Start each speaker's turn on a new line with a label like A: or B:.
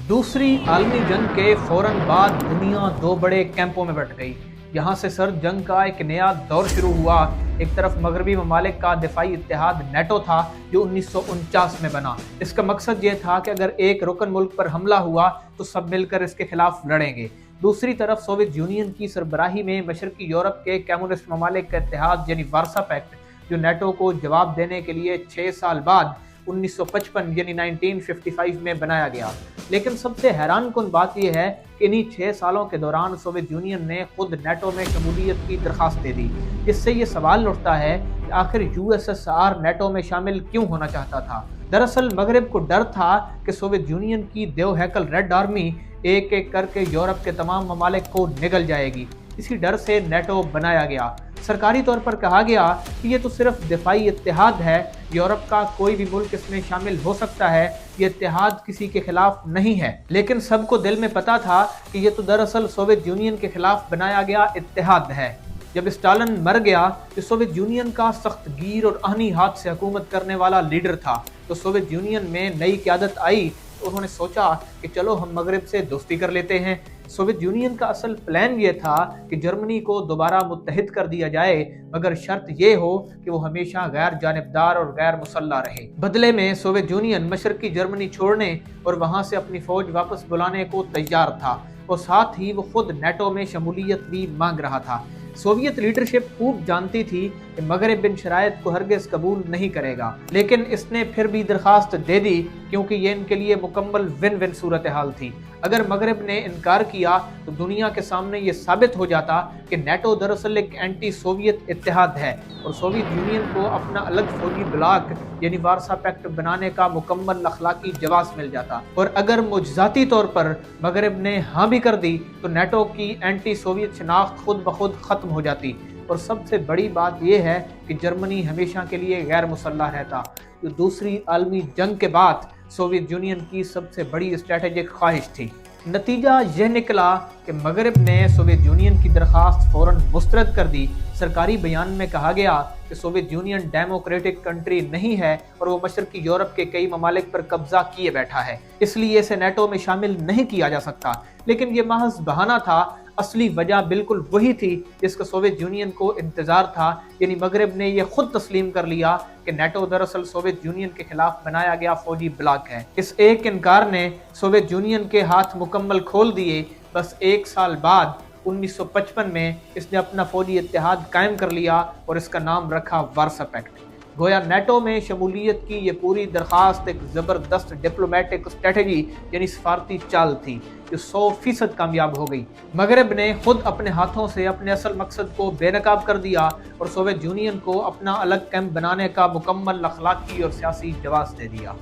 A: दूसरी आलमी जंग के फौरन बाद दुनिया दो बड़े कैंपों में बट गई। यहाँ से सर्द जंग का एक नया दौर शुरू हुआ। एक तरफ मगरबी ममालिक का दिफाई इत्तेहाद नेटो था जो 1949 में बना। इसका मकसद ये था कि अगर एक रुकन मुल्क पर हमला हुआ तो सब मिलकर इसके खिलाफ लड़ेंगे। दूसरी तरफ सोवियत यूनियन की सरबराही में मशरकी यूरोप के कम्युनिस्ट ममालिक का इत्तेहाद यानी वारसा पैक्ट जो नेटो को जवाब देने के लिए 6 साल बाद 1955 यानी 1955 में बनाया गया। लेकिन सबसे हैरान कुन बात यह है कि इन्हीं 6 सालों के दौरान सोवियत यूनियन ने खुद नेटो में शमूलियत की दरखास्त दे दी। इससे ये सवाल उठता है कि आखिर यूएसएसआर नेटो में शामिल क्यों होना चाहता था। दरअसल मगरब को डर था कि सोवियत यूनियन की देवहैकल रेड आर्मी एक एक करके यूरोप के तमाम ममालिक को निगल जाएगी। इसी डर से नेटो बनाया गया। सरकारी तौर पर कहा गया कि ये तो सिर्फ दिफाई इत्तेहाद है, यूरोप का कोई भी मुल्क इसमें शामिल हो सकता है, ये इत्तेहाद किसी के खिलाफ नहीं है। लेकिन सबको दिल में पता था कि ये तो दरअसल सोवियत यूनियन के खिलाफ बनाया गया इत्तेहाद है। जब स्टालिन मर गया तो सोवियत यूनियन का सख्त गीर और आहनी हाथ से हुकूमत करने वाला लीडर था, तो सोवियत यूनियन में नई क़यादत आई तो उन्होंने सोचा कि चलो हम मगरब से दोस्ती कर लेते हैं। सोवियत यूनियन का असल प्लान ये था कि जर्मनी को दोबारा मुत्तहिद कर दिया जाए, मगर शर्त ये हो कि वो हमेशा गैर जानिबदार और गैर मुसल्ला रहे। बदले में सोवियत यूनियन मशरकी जर्मनी छोड़ने और वहां से अपनी फौज वापस बुलाने को तैयार था और साथ ही वो खुद नेटो में शमूलियत भी मांग रहा था। सोवियत लीडरशिप खूब जानती थी कि मगरब बिन शरायत को हरगिज़ कबूल नहीं करेगा, लेकिन इसने फिर भी दरखास्त दे दी क्योंकि ये इनके लिए मुकम्मल विन विन सूरत हाल थी। अगर मगरब ने इनकार किया तो दुनिया के सामने ये साबित हो जाता कि नेटो दरअसल एक एंटी सोवियत इत्तेहाद है और सोवियत यूनियन को अपना अलग फौजी ब्लॉक यानी वारसा पैक्ट बनाने का मुकम्मल अखलाकी जवाब मिल जाता। और अगर मुजज़ाती तौर पर मगरब ने हाँ भी कर दी तो नेटो की एंटी सोवियत शनाख्त खुद ब खुद ख़त्म हो जाती। और सबसे बड़ी बात यह है कि जर्मनी हमेशा के लिए गैर मुसल्लह रहता, जो दूसरी आलमी जंग के बाद सोवियत यूनियन की सबसे बड़ी स्ट्रैटेजिक ख्वाहिश थी। नतीजा यह निकला कि मगरब ने सोवियत यूनियन की दरखास्त फौरन मुस्तरद कर दी। सरकारी बयान में कहा गया कि सोवियत यूनियन डेमोक्रेटिक कंट्री नहीं है और वो मशरकी यूरोप के कई ममालिक पर कब्जा किए बैठा है, इसलिए इसे नेटो में शामिल नहीं किया जा सकता। लेकिन ये महज बहाना था, असली वजह बिल्कुल वही थी जिसका सोवियत यूनियन को इंतजार था, यानी मगरब ने यह खुद तस्लीम कर लिया कि नेटो दरअसल सोवियत यूनियन के खिलाफ बनाया गया फौजी ब्लॉक है। इस एक इनकार ने सोवियत यूनियन के हाथ मुकम्मल खोल दिए। बस 1 साल बाद 1955 में इसने अपना फौजी इत्तेहाद कायम कर लिया और इसका नाम रखा वारसा पैक्ट। गोया नेटो में शमूलियत की ये पूरी दरखास्त एक ज़बरदस्त डिप्लोमेटिक स्ट्रेटजी यानी सफारती चाल थी जो 100% कामयाब हो गई। मगरब ने खुद अपने हाथों से अपने असल मकसद को बेनकाब कर दिया और सोवियत यूनियन को अपना अलग कैंप बनाने का मुकम्मल अखलाकी और सियासी जवाब दे दिया।